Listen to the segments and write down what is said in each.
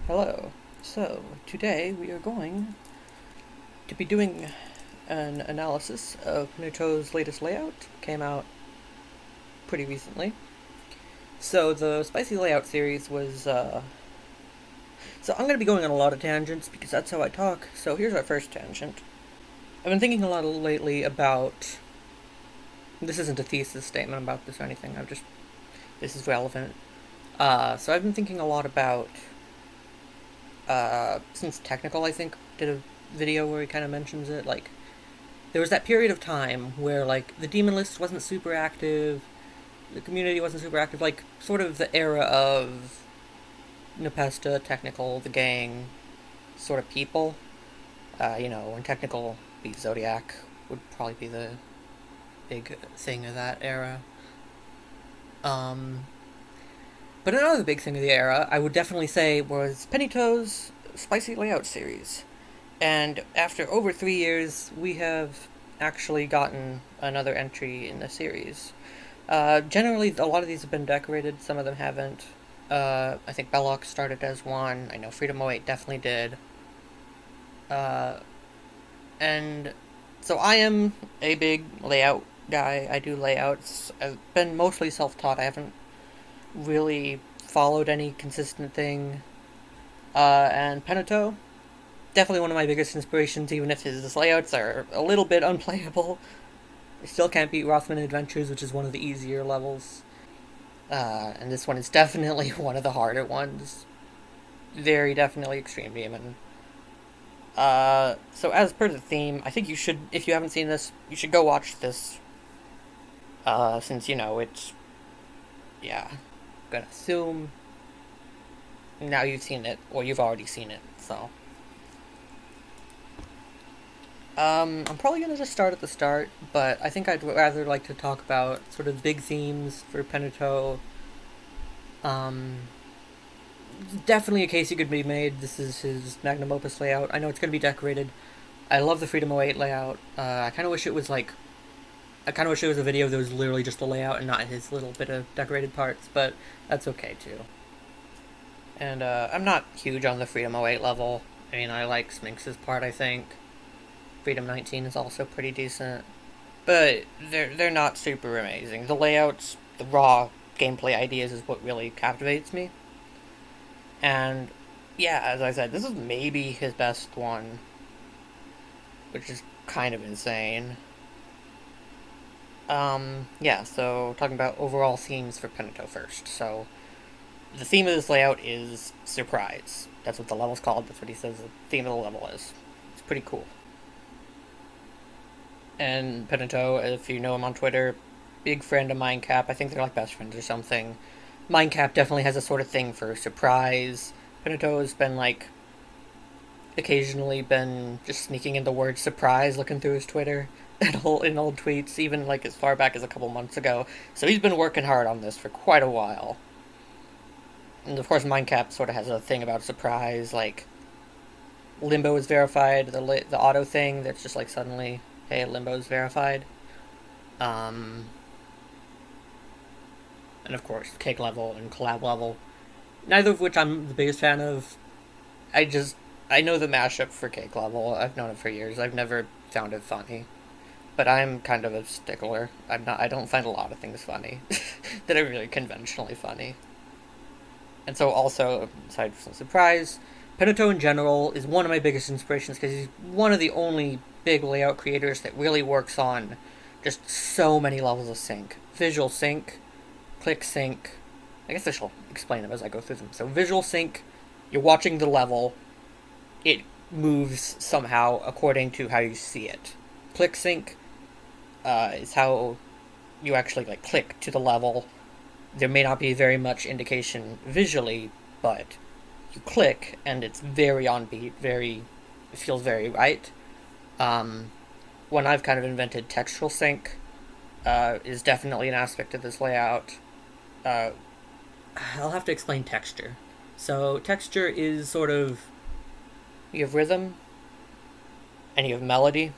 Hello. So, today we are going to be doing an analysis of Pennutoh's latest layout. Came out pretty recently. So, the Spicy Layout series was, So I'm going to be going on a lot of tangents because that's how I talk. So, here's our first tangent. I've been thinking a lot lately about... This isn't a thesis statement about this or anything, This is relevant. So I've been thinking a lot about... since Technical, I think, did a video where he kind of mentions it, like, there was that period of time where, like, the demon list wasn't super active, the community wasn't super active, like, sort of the era of Nepesta, Technical, the gang, sort of people. When Technical beat Zodiac would probably be the big thing of that era. But another big thing of the era, I would definitely say, was Pennutoh's Spicy Layout series. And after over 3 years, we have actually gotten another entry in the series. Generally, a lot of these have been decorated, some of them haven't. I think Belloc started as one, I know Freedom08 definitely did. And so I am a big layout guy, I do layouts. I've been mostly self-taught, I haven't really followed any consistent thing. And Pennutoh, definitely one of my biggest inspirations, even if his layouts are a little bit unplayable. I still can't beat Rothman Adventures, which is one of the easier levels. And this one is definitely one of the harder ones. Very definitely Extreme Demon. So as per the theme, I think you should, if you haven't seen this, you should go watch this. Since, it's... Yeah. I'm gonna assume now you've seen it, or you've already seen it, so... I'm probably gonna just start at the start, but I think I'd rather like to talk about sort of big themes for Pennutoh. Definitely a case you could be made. This is his magnum opus layout. I know it's gonna be decorated. I love the Freedom08 layout. I kind of wish it was a video that was literally just the layout and not his little bit of decorated parts, but that's okay too. And I'm not huge on the Freedom08 level. I mean, I like Sphinx's part, I think. Freedom 19 is also pretty decent. But they're not super amazing. The layouts, the raw gameplay ideas is what really captivates me. And yeah, as I said, this is maybe his best one, which is kind of insane. Yeah, so talking about overall themes for Pennutoh first. So the theme of this layout is surprise. That's what the level's called. That's what he says the theme of the level is. It's pretty cool. And Pennutoh, if you know him on Twitter, big friend of Mindcap. I think they're like best friends or something. Mindcap definitely has a sort of thing for surprise. Pennutoh has been like occasionally been just sneaking in the word surprise looking through his Twitter in old tweets, even like as far back as a couple months ago. So he's been working hard on this for quite a while. And of course Mindcap sort of has a thing about surprise, like Limbo is verified, the auto thing that's just like suddenly, hey, Limbo's verified. And of course, Cake level and Collab level. Neither of which I'm the biggest fan of. I know the mashup for Cake level. I've known it for years. I've never found it funny. But I'm kind of a stickler. I don't find a lot of things funny that are really conventionally funny. And so also, aside from surprise, Pennutoh in general is one of my biggest inspirations because he's one of the only big layout creators that really works on just so many levels of sync. Visual sync, click sync. I guess I shall explain them as I go through them. So visual sync, you're watching the level, it moves somehow according to how you see it. Click sync is how you actually like click to the level. There may not be very much indication visually, but you click and it's very on beat, it feels very right. When I've kind of invented textural sync, is definitely an aspect of this layout. I'll have to explain texture. So texture is sort of, you have rhythm and you have melody.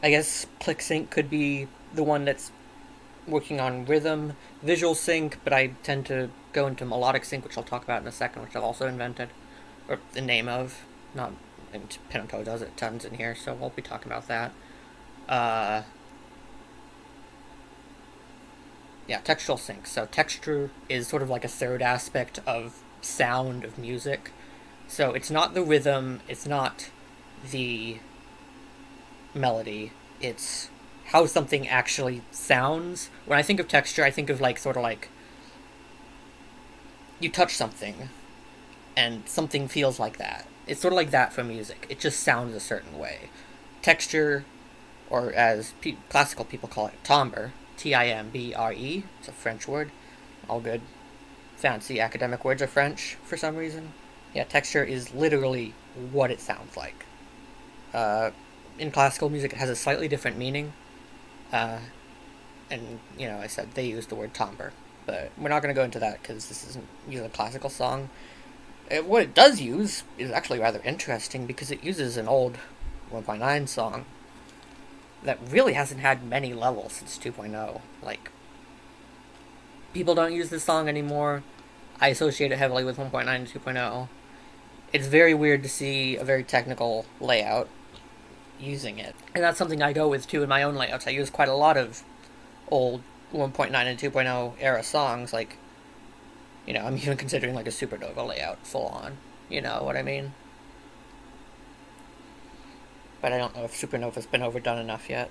I guess click sync could be the one that's working on rhythm, visual sync, but I tend to go into melodic sync, which I'll talk about in a second, which I've also invented, or the name of, not, and Pennutoh does it tons in here, so we'll be talking about that. Yeah, textual sync. So texture is sort of like a third aspect of sound of music. So it's not the rhythm, it's not the melody, it's how something actually sounds. When I think of texture, I think of like sort of like you touch something and something feels like that. It's sort of like that for music. It just sounds a certain way. Texture, or as classical people call it, timbre, Timbre. It's a French word. All good fancy academic words are French for some reason. Yeah, texture is literally what it sounds like. In classical music, it has a slightly different meaning. And, you know, I said they use the word timbre. But we're not going to go into that because this isn't usually a classical song. What it does use is actually rather interesting because it uses an old 1.9 song that really hasn't had many levels since 2.0. Like, people don't use this song anymore. I associate it heavily with 1.9 and 2.0. It's very weird to see a very technical layout using it. And that's something I go with, too, in my own layouts. I use quite a lot of old 1.9 and 2.0 era songs, like, you know, I'm even considering, like, a Supernova layout full-on. You know what I mean? But I don't know if Supernova's been overdone enough yet.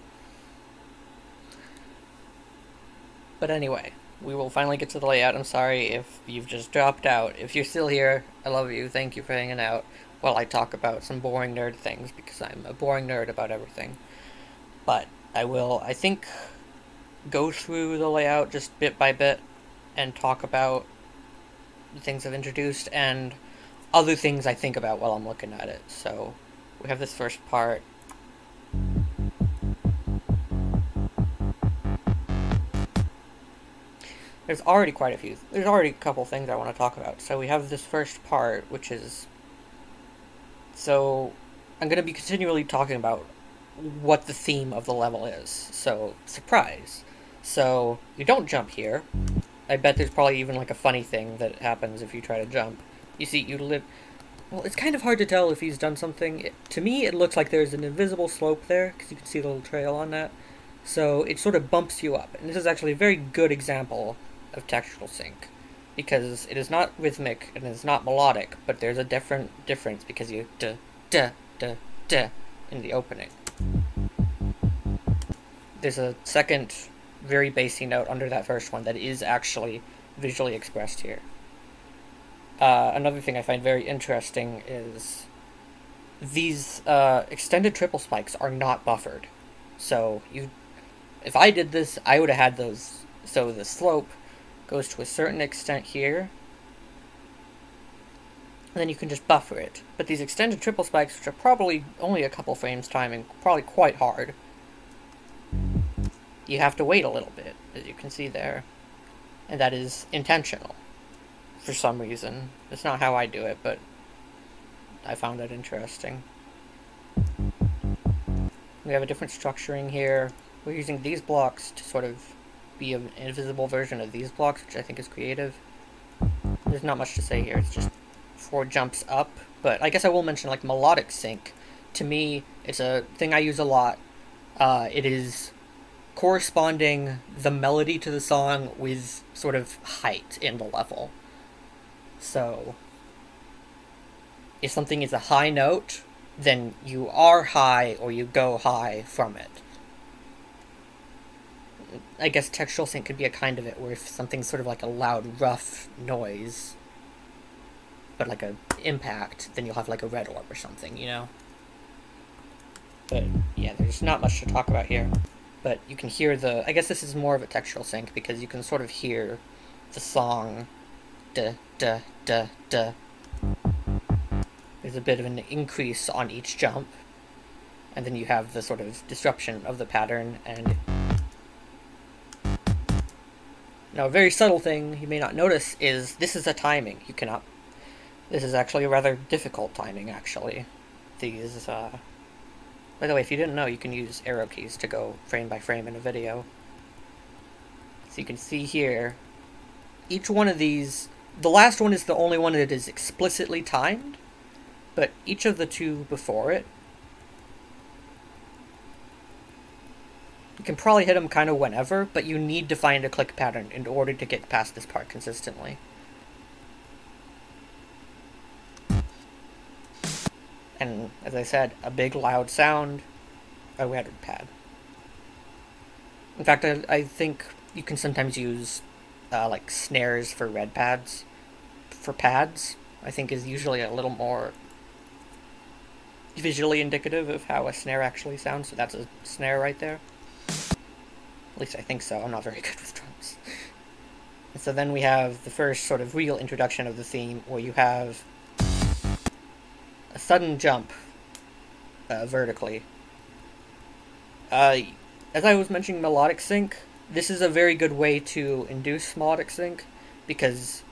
But anyway, we will finally get to the layout. I'm sorry if you've just dropped out. If you're still here, I love you. Thank you for hanging out while I talk about some boring nerd things, because I'm a boring nerd about everything. But I will, I think, go through the layout just bit by bit and talk about the things I've introduced and other things I think about while I'm looking at it. So we have this first part. There's already a couple things I want to talk about. So we have this first part, which is, so I'm going to be continually talking about what the theme of the level is. So, surprise. So, you don't jump here. I bet there's probably even like a funny thing that happens if you try to jump. You see, well, it's kind of hard to tell if he's done something. To me, it looks like there's an invisible slope there, because you can see the little trail on that. So it sort of bumps you up. And this is actually a very good example of textual sync, because it is not rhythmic and it is not melodic, but there's a difference because you duh, duh, duh, duh in the opening. There's a second very bassy note under that first one that is actually visually expressed here. Another thing I find very interesting is these extended triple spikes are not buffered. So if I did this, I would have had those. So the slope goes to a certain extent here, and then you can just buffer it. But these extended triple spikes, which are probably only a couple frames timing, probably quite hard, you have to wait a little bit, as you can see there. And that is intentional, for some reason. It's not how I do it, but I found that interesting. We have a different structuring here. We're using these blocks to sort of be an invisible version of these blocks, which I think is creative. There's not much to say here, it's just 4 jumps up. But I guess I will mention, like, melodic sync. To me, it's a thing I use a lot. It is corresponding the melody to the song with sort of height in the level. So, if something is a high note, then you are high or you go high from it. I guess textual sync could be a kind of it, where if something's sort of like a loud, rough noise, but like a impact, then you'll have like a red orb or something, you know? But yeah, there's not much to talk about here. But you can hear I guess this is more of a textual sync, because you can sort of hear the song, duh, duh, duh, duh. There's a bit of an increase on each jump, and then you have the sort of disruption of the pattern, and now a very subtle thing you may not notice is this is a timing. This is actually a rather difficult timing, actually. These, by the way, if you didn't know, you can use arrow keys to go frame by frame in a video. So you can see here, each one of these The last one is the only one that is explicitly timed, but each of the two before it, you can probably hit them kind of whenever, but you need to find a click pattern in order to get past this part consistently. And as I said, a big loud sound, a red pad. In fact, I think you can sometimes use like snares for red pads. For pads, I think is usually a little more visually indicative of how a snare actually sounds. So that's a snare right there. At least I think so. I'm not very good with drums. And so then we have the first sort of real introduction of the theme, where you have a sudden jump vertically. As I was mentioning melodic sync, this is a very good way to induce melodic sync, because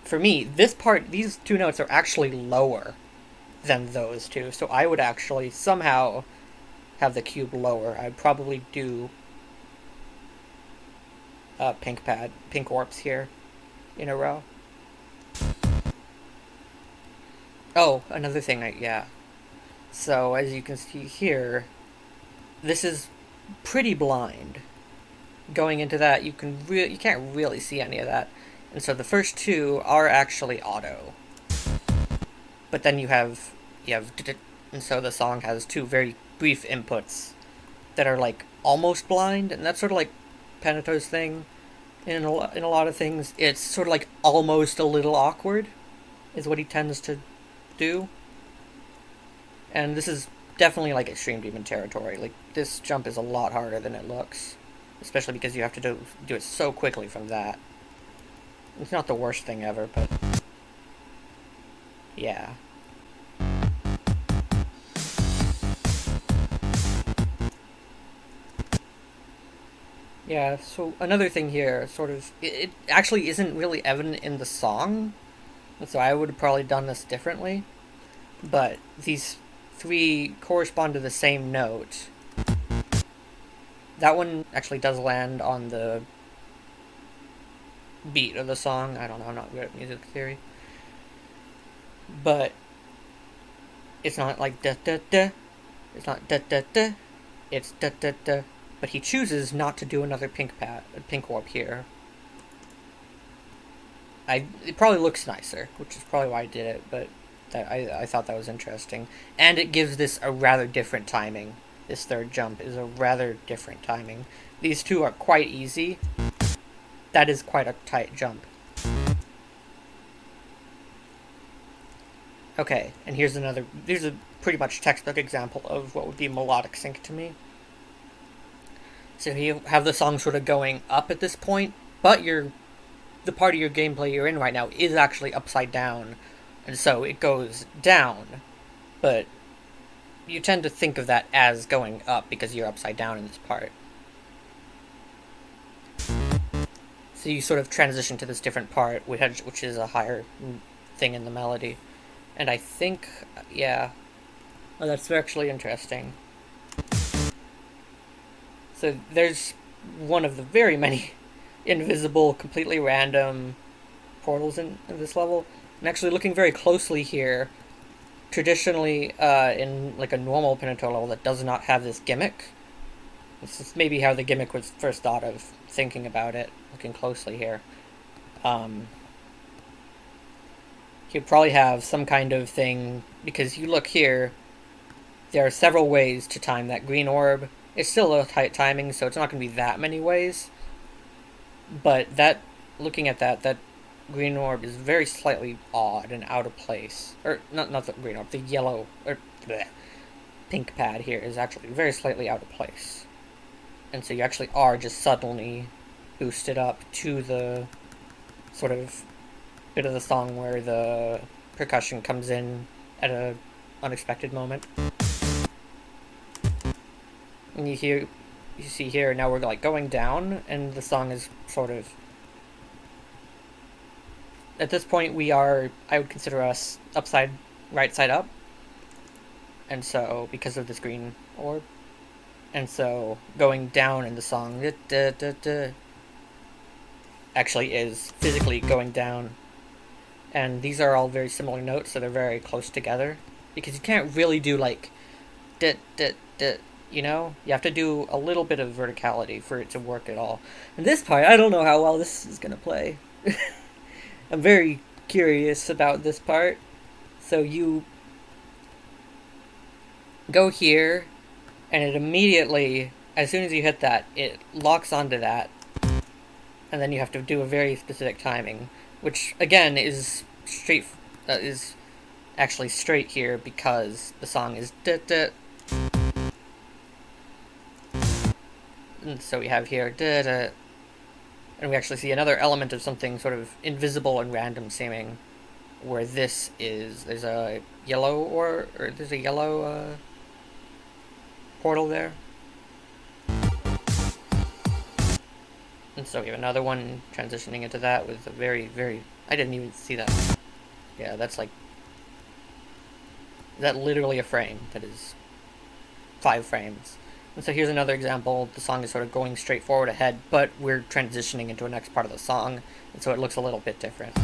for me, this part, these two notes are actually lower than those two, so I would actually somehow have the cube lower. I'd probably do pink warps here in a row. Oh, another thing, yeah. So, as you can see here, this is pretty blind. Going into that, you can't really see any of that. And so the first two are actually auto. But then you have, and so the song has two very brief inputs that are like almost blind, and that's sort of like Pennutoh's thing in a lot of things. It's sort of like almost a little awkward, is what he tends to do. And this is definitely like Extreme Demon territory. Like, this jump is a lot harder than it looks, especially because you have to do it so quickly from that. It's not the worst thing ever, but yeah. Yeah, so another thing here, sort of, it actually isn't really evident in the song, so I would have probably done this differently, but these three correspond to the same note. That one actually does land on the beat of the song. I don't know, I'm not good at music theory. But it's not like da da da. It's not da da da. It's da da da. But he chooses not to do another pink warp here. It probably looks nicer, which is probably why I did it, but I thought that was interesting. And it gives this a rather different timing. This third jump is a rather different timing. These two are quite easy. That is quite a tight jump. Okay, and here's a pretty much textbook example of what would be melodic sync to me. So you have the song sort of going up at this point, but the part of your gameplay you're in right now is actually upside down, and so it goes down, but you tend to think of that as going up because you're upside down in this part. So you sort of transition to this different part, which is a higher thing in the melody. And I think, yeah, well, that's actually interesting. So there's one of the very many invisible, completely random portals in this level. I'm actually looking very closely here. Traditionally, in like a normal Pennutoh level that does not have this gimmick. This is maybe how the gimmick was first thought of, thinking about it, looking closely here. You'd probably have some kind of thing, because you look here, there are several ways to time that green orb. It's still a tight timing, so it's not going to be that many ways. But looking at that green orb is very slightly odd and out of place. Or, not the green orb, the yellow, or pink pad here is actually very slightly out of place. And so you actually are just suddenly boosted up to the sort of bit of the song where the percussion comes in at a unexpected moment. And you see here, now we're like going down, and the song is sort of, at this point I would consider us right side up. And so, because of this green orb. And so, going down in the song, actually is physically going down. And these are all very similar notes, so they're very close together. Because you can't really do like, dit, dit, dit, you know? You have to do a little bit of verticality for it to work at all. And this part, I don't know how well this is going to play. I'm very curious about this part. So you go here, and it immediately, as soon as you hit that, it locks onto that. And then you have to do a very specific timing, which again is is actually straight here because the song is dit dit. And so we have here dit dit. And we actually see another element of something sort of invisible and random seeming, where this is, there's a yellow portal there. And so we have another one transitioning into that with a very, very, I didn't even see that. Yeah, that's like, is that literally a frame? That is 5 frames. And so here's another example. The song is sort of going straight forward ahead, but we're transitioning into a next part of the song, and so it looks a little bit different.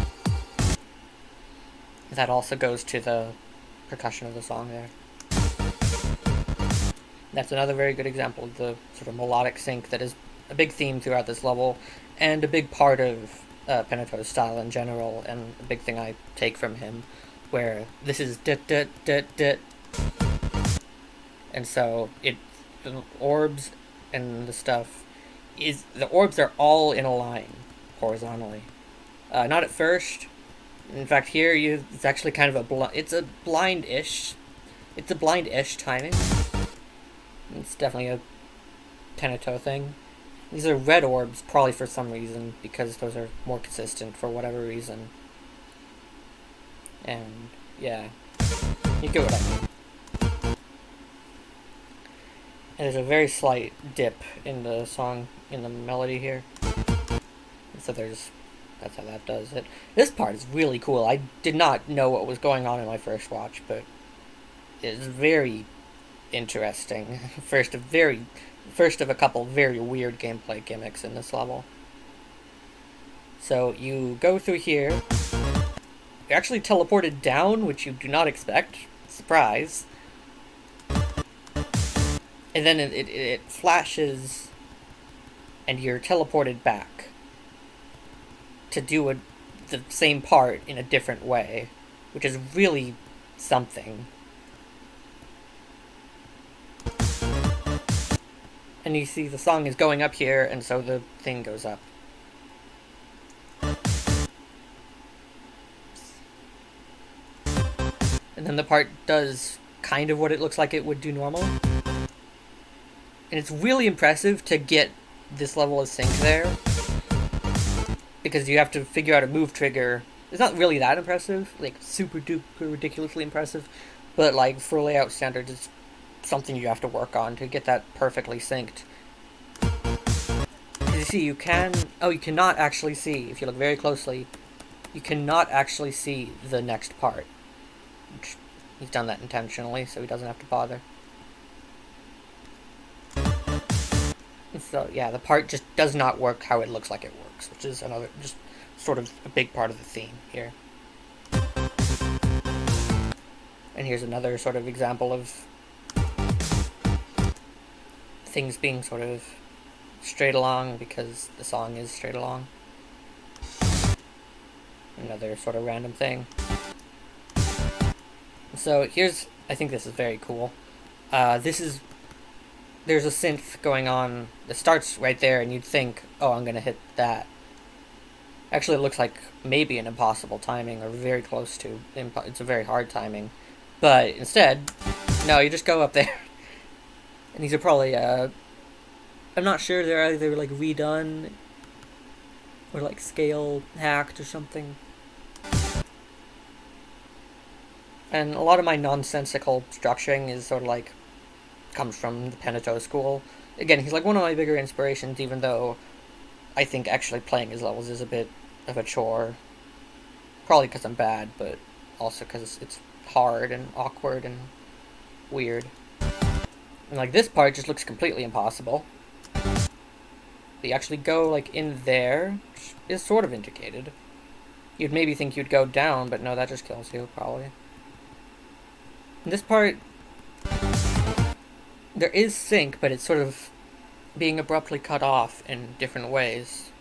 That also goes to the percussion of the song there. That's another very good example of the sort of melodic sync that is a big theme throughout this level, and a big part of Pennutoh's style in general, and a big thing I take from him, where this is dit dit dit dit, and so the orbs and the stuff the orbs are all in a line horizontally. Not at first. In fact, here it's actually kind of it's a blind-ish timing. It's definitely a Pennutoh thing. These are red orbs, probably for some reason, because those are more consistent for whatever reason. And yeah, you get what I mean. And there's a very slight dip in the song, in the melody here. And so that's how that does it. This part is really cool. I did not know what was going on in my first watch, but it's very interesting. First of a couple very weird gameplay gimmicks in this level. So you go through here. You're actually teleported down, which you do not expect. Surprise. And then it flashes, and you're teleported back to do the same part in a different way, which is really something. And you see the song is going up here, and so the thing goes up. And then the part does kind of what it looks like it would do normal. And it's really impressive to get this level of sync there, because you have to figure out a move trigger. It's not really that impressive, like super duper ridiculously impressive, but like for layout standards, it's something you have to work on to get that perfectly synced. You see, you cannot actually see, if you look very closely, you cannot actually see the next part. Which, he's done that intentionally, so he doesn't have to bother. So yeah, the part just does not work how it looks like it works, which is another, just sort of a big part of the theme here. And here's another sort of example of things being sort of straight along because the song is straight along. Another sort of random thing. So I think this is very cool. There's a synth going on that starts right there, and you'd think, oh, I'm going to hit that. Actually, it looks like maybe an impossible timing, or very close to. It's a very hard timing. But instead, no, you just go up there. And these are probably, I'm not sure, they're either like redone, or like scale hacked or something. And a lot of my nonsensical structuring is sort of like, comes from the Pennutoh school. Again, he's like one of my bigger inspirations, even though I think actually playing his levels is a bit of a chore. Probably because I'm bad, but also because it's hard and awkward and weird. And like this part just looks completely impossible. But you actually go, like, in there, which is sort of indicated. You'd maybe think you'd go down, but no, that just kills you, probably. In this part, there is sync, but it's sort of being abruptly cut off in different ways.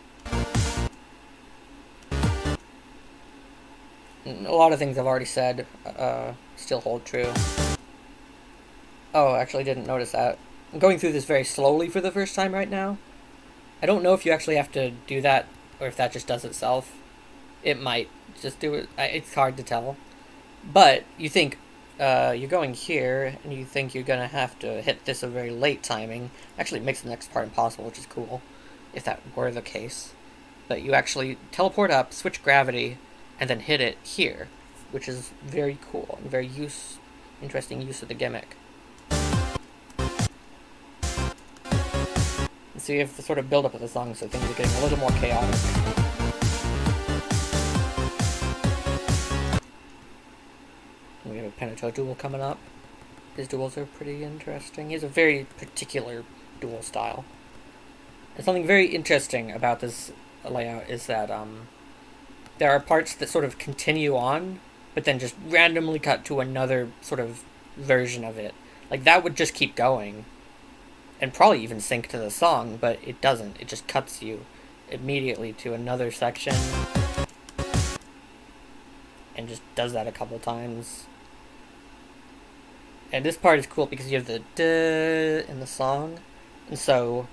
A lot of things I've already said still hold true. Oh, I actually didn't notice that. I'm going through this very slowly for the first time right now. I don't know if you actually have to do that, or if that just does itself. It might just do it. It's hard to tell. But you think you're going here, and you think you're going to have to hit this a very late timing. Actually, it makes the next part impossible, which is cool, if that were the case. But you actually teleport up, switch gravity, and then hit it here, which is very cool and very interesting use of the gimmick. And so you have the sort of build-up of the song, so things are getting a little more chaotic. We have a Pennutoh duel coming up. His duels are pretty interesting. He has a very particular duel style. And something very interesting about this layout is that there are parts that sort of continue on, but then just randomly cut to another sort of version of it. Like, that would just keep going, and probably even sync to the song, but it doesn't. It just cuts you immediately to another section, and just does that a couple times. And this part is cool because you have the duh in the song, and so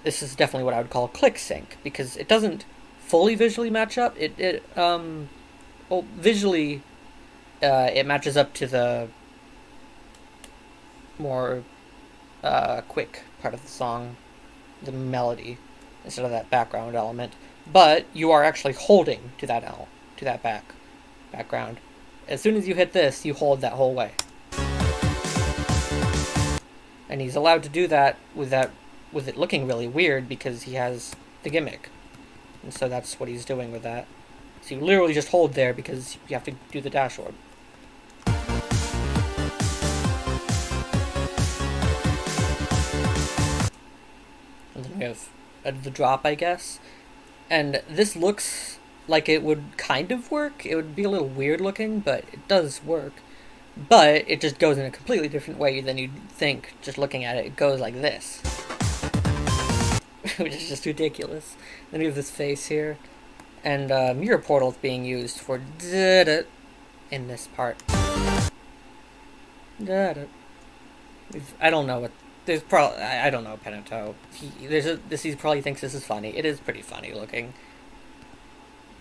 this is definitely what I would call click sync, because it doesn't fully visually match up. Visually, it matches up to the more quick part of the song, the melody, instead of that background element. But you are actually holding to that background. As soon as you hit this, you hold that whole way. And he's allowed to do that with it looking really weird because he has the gimmick. And so that's what he's doing with that. So you literally just hold there because you have to do the dash orb. And then we have the drop, I guess. And this looks like it would kind of work. It would be a little weird looking, but it does work. But it just goes in a completely different way than you'd think just looking at it. It goes like this. Which is just ridiculous. Then we have this face here. And mirror portals being used for in this part. I don't know what... There's probably... I don't know Pennutoh. He probably thinks this is funny. It is pretty funny looking.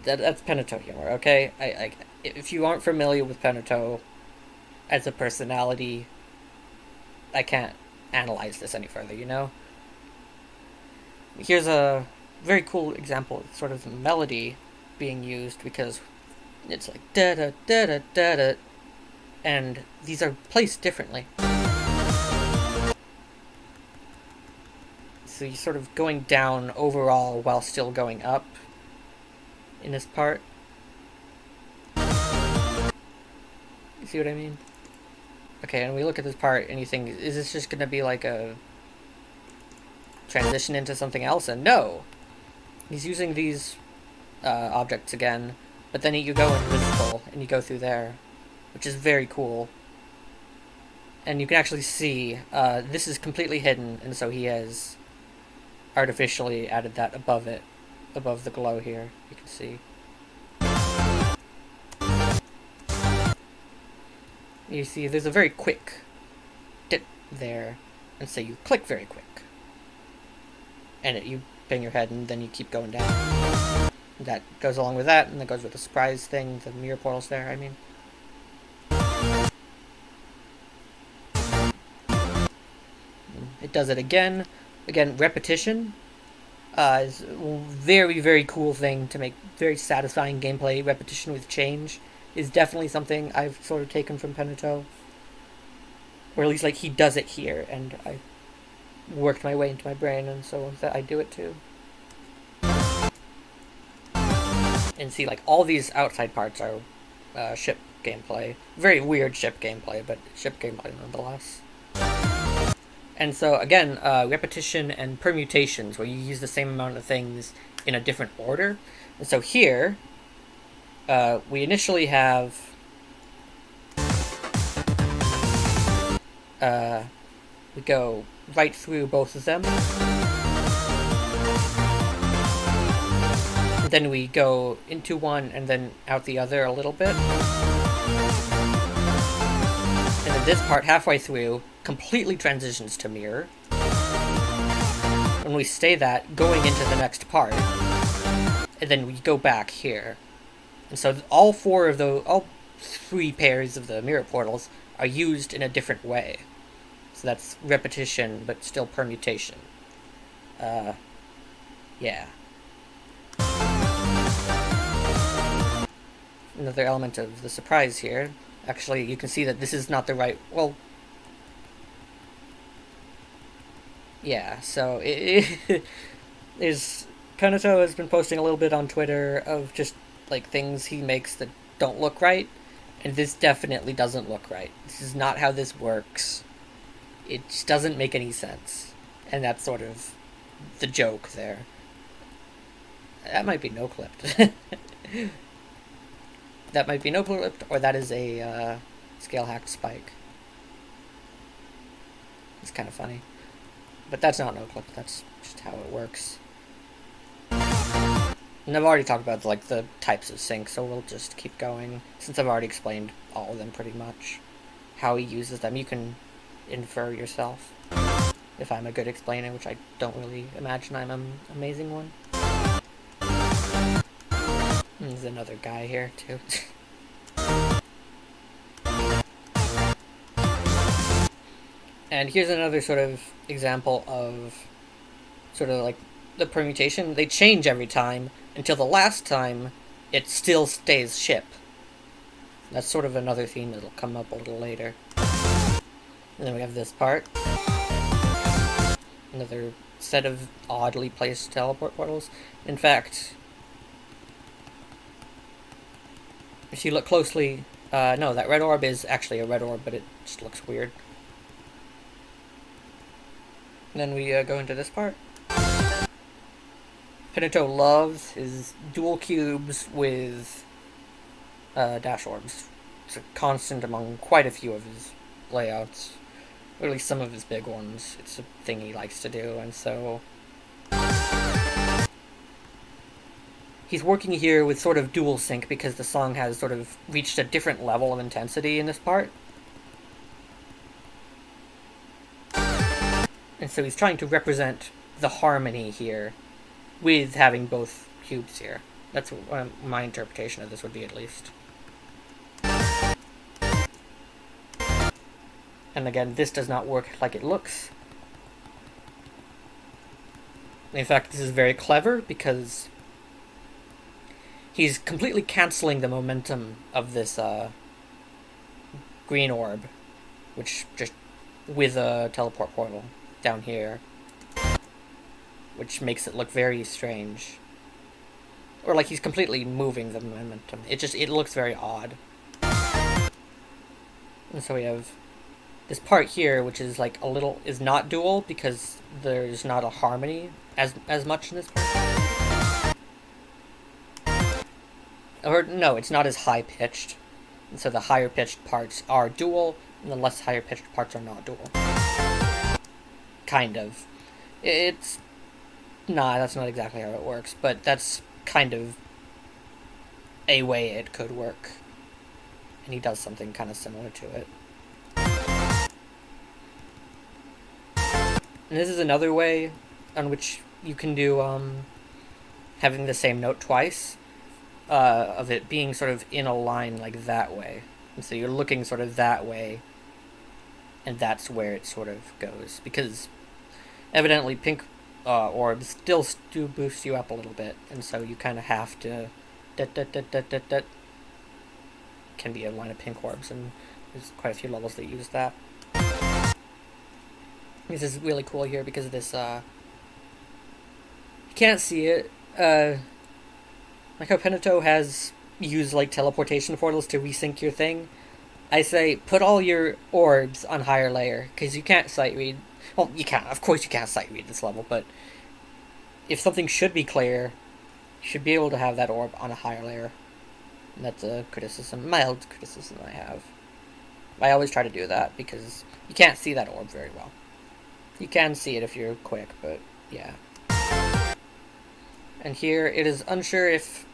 That's Pennutoh humor, okay? If you aren't familiar with Pennutoh as a personality, I can't analyze this any further, you know? Here's a very cool example of sort of the melody being used, because it's like da-da, da-da, da-da, and these are placed differently. So you're sort of going down overall while still going up in this part. You see what I mean? Okay, and we look at this part and you think, is this just gonna be like a transition into something else? And no! He's using these objects again, but then you go invisible and you go through there, which is very cool. And you can actually see this is completely hidden, and so he has artificially added that above it, above the glow here, you can see. You see there's a very quick dip there, and so you click very quick. And you bang your head and then you keep going down. That goes along with that, and that goes with the surprise thing, the mirror portals there, I mean. It does it again. Again, repetition is a very, very cool thing to make very satisfying gameplay. Repetition with change is definitely something I've sort of taken from Pennutoh. Or at least, like, he does it here, and I worked my way into my brain, and so that I do it too. And see, like, all these outside parts are ship gameplay. Very weird ship gameplay, but ship gameplay nonetheless. And so, again, repetition and permutations, where you use the same amount of things in a different order. And so here, we initially have we go right through both of them. And then we go into one and then out the other a little bit. And then this part, halfway through, completely transitions to mirror. And we stay that going into the next part. And then we go back here. And so all three pairs of the mirror portals are used in a different way. So that's repetition, but still permutation. Yeah. Another element of the surprise here. Actually, you can see that this is not the right... Well... Yeah, so there's... Pennutoh has been posting a little bit on Twitter of just, like, things he makes that don't look right. And this definitely doesn't look right. This is not how this works. It just doesn't make any sense. And that's sort of the joke there. That might be no-clipped. That might be no-clipped, or that is a scale-hacked spike. It's kind of funny. But that's not no-clipped, that's just how it works. And I've already talked about, like, the types of sync, so we'll just keep going, since I've already explained all of them pretty much. How he uses them, you can infer yourself. If I'm a good explainer, which I don't really imagine I'm an amazing one. There's another guy here, too. And here's another sort of example of sort of like the permutation. They change every time until the last time it still stays ship. That's sort of another theme that'll come up a little later. And then we have this part. Another set of oddly placed teleport portals. In fact, if you look closely, no, that red orb is actually a red orb, but it just looks weird. And then we go into this part. Pennutoh loves his dual cubes with dash orbs. It's a constant among quite a few of his layouts. Or at least some of his big ones. It's a thing he likes to do, and so... He's working here with sort of dual sync because the song has sort of reached a different level of intensity in this part. And so he's trying to represent the harmony here with having both cubes here. That's what my interpretation of this would be, at least. And again, this does not work like it looks. In fact, this is very clever because he's completely canceling the momentum of this green orb, which just with a teleport portal down here, which makes it look very strange. Or like he's completely moving the momentum. It looks very odd. And so we have this part here, which is like is not dual because there's not a harmony as much in this part. Or no, it's not as high pitched. And so the higher pitched parts are dual, and the less higher pitched parts are not dual. Kind of. That's not exactly how it works, but that's kind of a way it could work. And he does something kind of similar to it. And this is another way on which you can do having the same note twice, of it being sort of in a line like that way. And so you're looking sort of that way, and that's where it sort of goes. Because evidently pink orbs still do boost you up a little bit, and so you kind of have to... Can be a line of pink orbs, and there's quite a few levels that use that. This is really cool here because of this, you can't see it, like how Pennutoh has used, like, teleportation portals to resync your thing. I say, put all your orbs on higher layer, because you can't sight read. Well, you can't. Of course, you can't sight read this level, but if something should be clear, you should be able to have that orb on a higher layer. And that's a criticism, mild criticism I have. I always try to do that because you can't see that orb very well. You can see it if you're quick, but yeah. And here, it is unsure if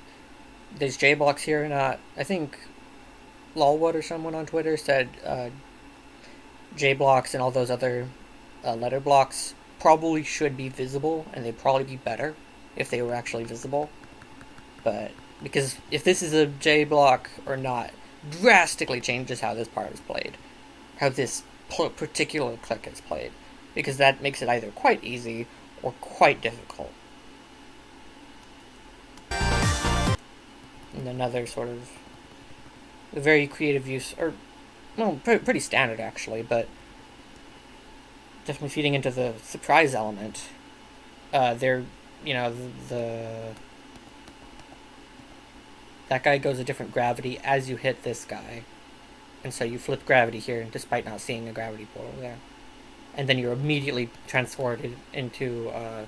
there's J blocks here or not. I think Lolwood or someone on Twitter said J blocks and all those other letter blocks probably should be visible, and they'd probably be better if they were actually visible. But because if this is a J block or not, drastically changes how this part is played, how this particular click is played, because that makes it either quite easy or quite difficult. And another sort of very creative use, or well, pretty standard actually, but definitely feeding into the surprise element. They're, you know, that guy goes a different gravity as you hit this guy. And so you flip gravity here, despite not seeing a gravity portal there. And then you're immediately transported into a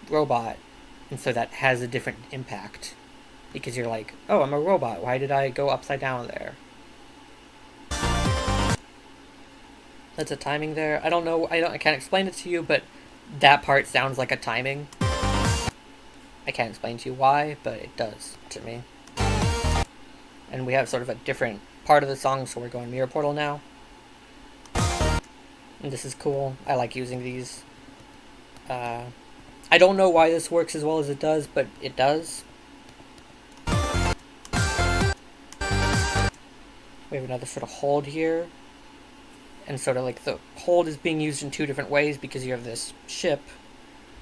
robot, and so that has a different impact. Because you're like, oh, I'm a robot, why did I go upside down there? That's a timing there. I don't know, I can't explain it to you, but that part sounds like a timing. I can't explain to you why, but it does to me. And we have sort of a different part of the song, so we're going mirror portal now. And this is cool. I like using these. I don't know why this works as well as it does, but it does. We have another sort of hold here. And sort of like the hold is being used in two different ways because you have this ship.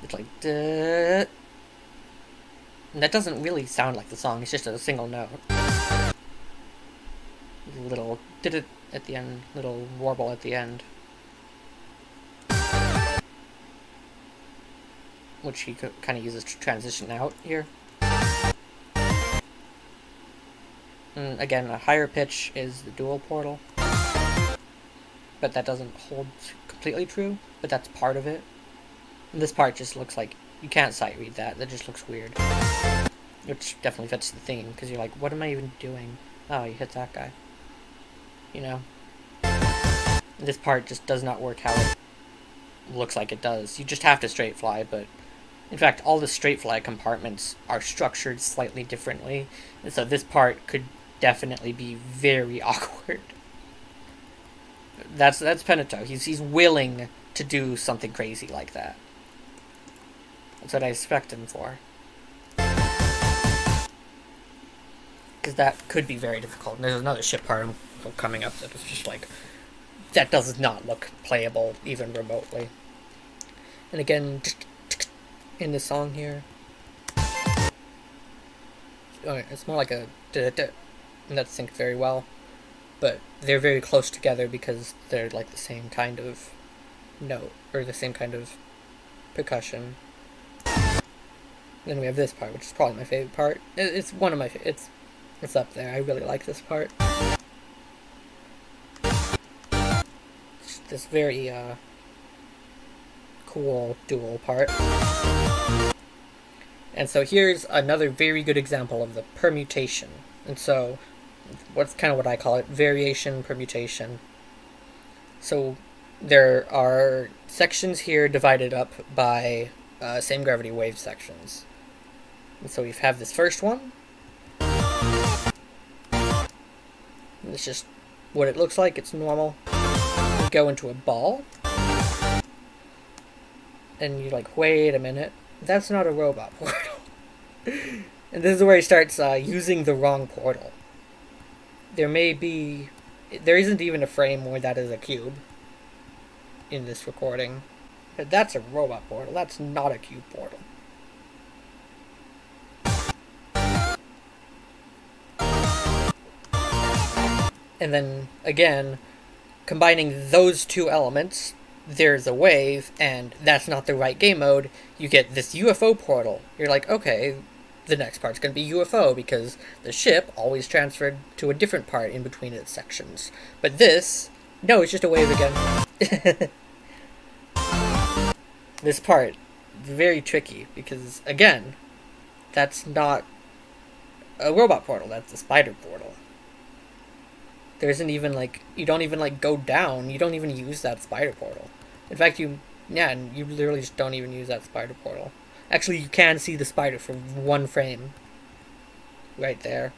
It's like, duh. And that doesn't really sound like the song, it's just a single note. Little did it at the end, little warble at the end. Which he kind of uses to transition out here. And again, a higher pitch is the dual portal. But that doesn't hold completely true, but that's part of it. And this part just looks like, you can't sight read that, that just looks weird. Which definitely fits the theme, because you're like, what am I even doing? Oh, you hit that guy. You know? This part just does not work how it looks like it does. You just have to straight fly, but in fact, all the straight fly compartments are structured slightly differently, and so this part could definitely be very awkward. That's Pennutoh. He's willing to do something crazy like that. That's what I expect him for. Because that could be very difficult. And there's another ship part coming up that is just like, that does not look playable even remotely. And again, just in the song here, it's more like a and that's synced very well. But they're very close together because they're like the same kind of note, or the same kind of percussion. Then we have this part, which is probably my favorite part. It's one of my it's up there. I really like this part. It's this very cool dual part. And so here's another very good example of the permutation. And so what's kind of what I call it, variation, permutation. So there are sections here divided up by same gravity wave sections. And so we have this first one. And it's just what it looks like, it's normal. You go into a ball. And you're like, wait a minute, that's not a robot portal. And this is where he starts using the wrong portal. There isn't even a frame where that is a cube in this recording. But that's a robot portal, that's not a cube portal. And then, again, combining those two elements, there's a wave, and that's not the right game mode, you get this UFO portal. You're like, okay, the next part's going to be UFO, because the ship always transferred to a different part in between its sections. But this, no, it's just a wave again. This part is very tricky because, again, that's not a robot portal, that's a spider portal. There isn't even, like, you don't even, like, go down, you don't even use that spider portal. In fact, you literally just don't even use that spider portal. Actually, you can see the spider for one frame. Right there.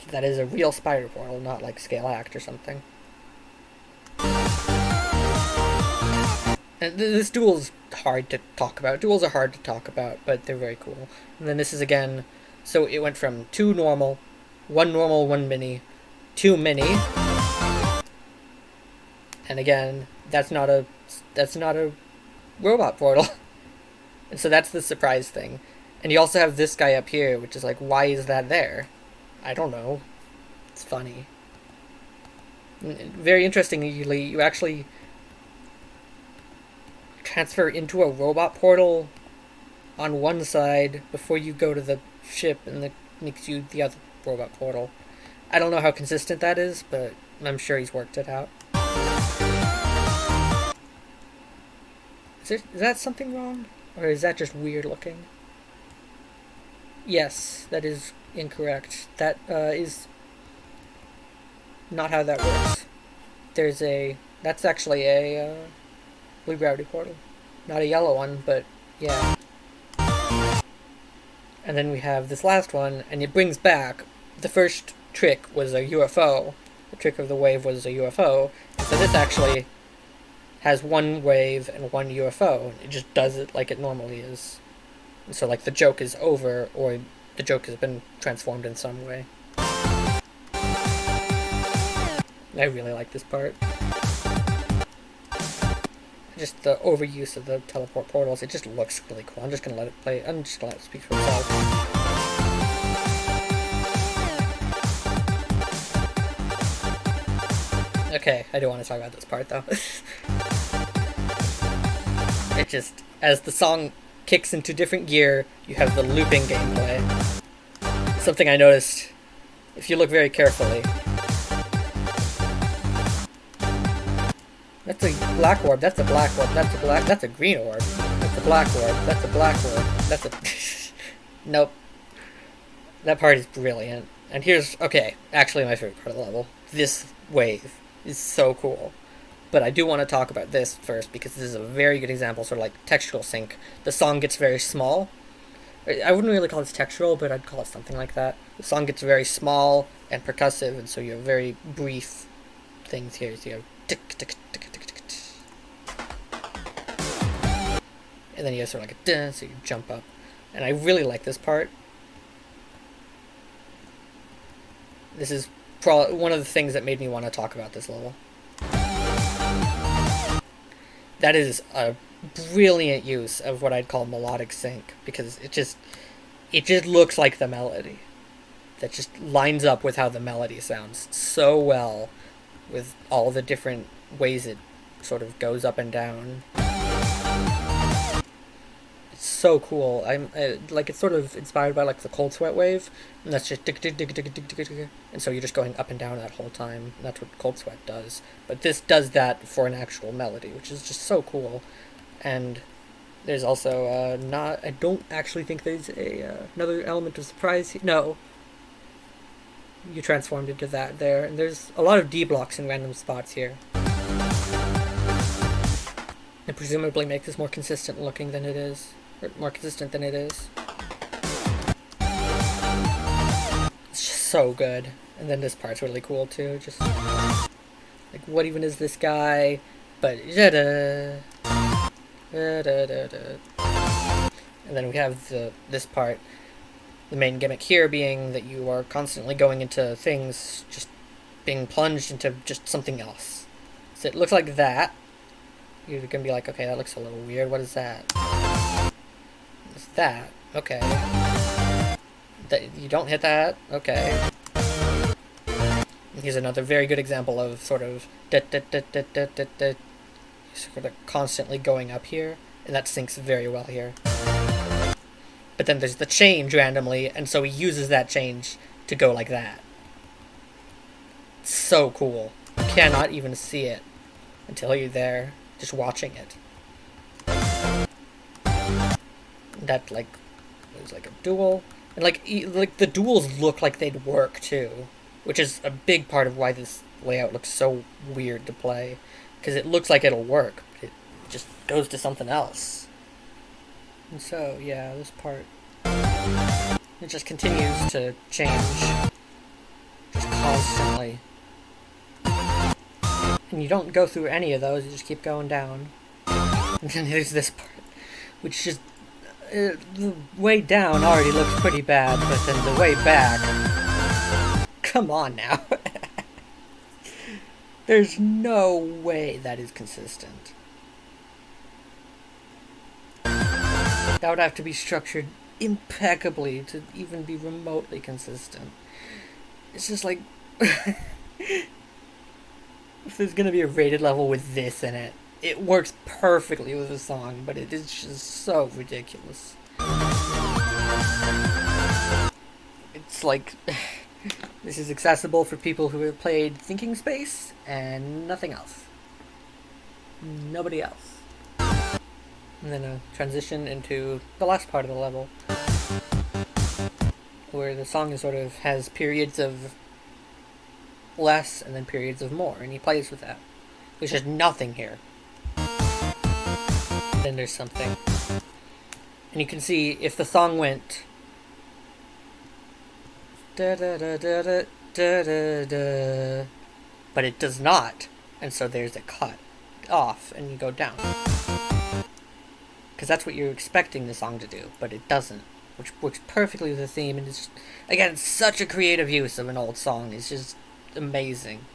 So that is a real spider portal, not like scale hacked or something. And this duel's hard to talk about. Duels are hard to talk about, but they're very cool. And then this is again, so it went from 2 normal, 1 normal, 1 mini, 2 mini. And again, that's not a robot portal. And so that's the surprise thing. And you also have this guy up here, which is like, why is that there? I don't know. It's funny. Very interestingly, you actually transfer into a robot portal on one side before you go to the ship, and that makes you the other robot portal. I don't know how consistent that is, but I'm sure he's worked it out. Is that something wrong? Or is that just weird looking? Yes, that is incorrect. That is not how that works. That's actually a blue gravity portal. Not a yellow one, but yeah. And then we have this last one, and it brings back, the first trick was a UFO. The trick of the wave was a UFO. So this actually has 1 wave and 1 UFO. It just does it like it normally is. And so like the joke is over, or the joke has been transformed in some way. I really like this part. Just the overuse of the teleport portals, it just looks really cool. I'm just gonna let it play. I'm just gonna let it speak for itself. Okay, I do want to talk about this part though. It just, as the song kicks into different gear, you have the looping gameplay. Something I noticed, if you look very carefully. That's a black orb, that's a black orb, that's a green orb. That's a black orb, that's a black orb, that's a... Nope. That part is brilliant. And here's, okay, actually my favorite part of the level. This wave is so cool. But I do want to talk about this first, because this is a very good example, sort of like textural sync. The song gets very small. I wouldn't really call this textural, but I'd call it something like that. The song gets very small and percussive, and so you have very brief things here. So you have tick, tick, tick, tick, tick, tick. And then you have sort of like a dun, so you jump up. And I really like this part. This is probably one of the things that made me want to talk about this level. That is a brilliant use of what I'd call melodic sync, because it just looks like the melody. That just lines up with how the melody sounds so well, with all the different ways it sort of goes up and down. It's so cool. Like, it's sort of inspired by like the Cold Sweat wave, and that's just tick tick tick tick tick tick tick, and so you're just going up and down that whole time. And that's what Cold Sweat does. But this does that for an actual melody, which is just so cool. And there's also I don't actually think there's another element of surprise here. No. You transformed into that there, and there's a lot of D blocks in random spots here. It presumably makes this more consistent looking than it is, or more consistent than it is. It's just so good. And then this part's really cool too, just like, what even is this guy? But and then we have this part. The main gimmick here being that you are constantly going into things, just being plunged into just something else. So it looks like that. You're gonna be like, okay, that looks a little weird. What is that? What's that? Okay. You don't hit that? Okay. Here's another very good example of sort of sort of constantly going up here, and that syncs very well here. But then there's the change randomly, and so he uses that change to go like that. So cool. You cannot even see it until you're there. just watching it. That like was like a duel, and like the duels look like they'd work too, which is a big part of why this layout looks so weird to play, because it looks like it'll work, but it just goes to something else. And so yeah, this part, it just continues to change, just constantly. And you don't go through any of those, you just keep going down. And then there's this part, which just, the way down already looks pretty bad, but then the way back, come on now. There's no way that is consistent. That would have to be structured impeccably to even be remotely consistent. It's just like, if there's gonna be a rated level with this in it, it works perfectly with the song, but it is just so ridiculous. It's like, this is accessible for people who have played Thinking Space and nothing else. Nobody else. And then a transition into the last part of the level, where the song is sort of has periods of less and then periods of more, and he plays with that. There's just nothing here. Then there's something. And you can see if the song went da da da da da da da da, but it does not, and so there's a cut off and you go down. Because that's what you're expecting the song to do, but it doesn't, which works perfectly with the theme, and it's, again, such a creative use of an old song. It's just amazing.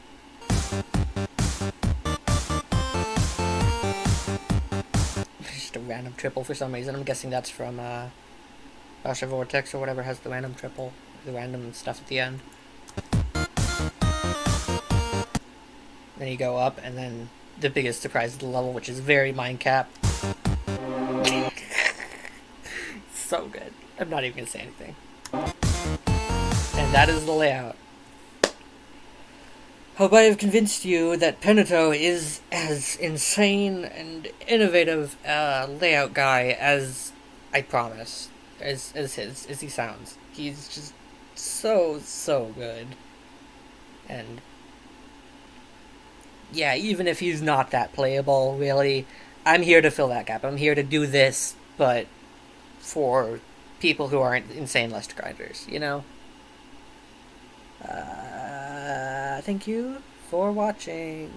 Just a random triple for some reason. I'm guessing that's from Basha Vortex or whatever has the random triple, the random stuff at the end. Then you go up, and then the biggest surprise of the level, which is very Mindcap. So good. I'm not even gonna say anything. And that is the layout. Hope I have convinced you that Pennutoh is as insane and innovative a layout guy as I promised, as he sounds. He's just so good. And yeah, even if he's not that playable, really, I'm here to fill that gap. I'm here to do this, but for people who aren't insane list grinders, you know? Thank you for watching.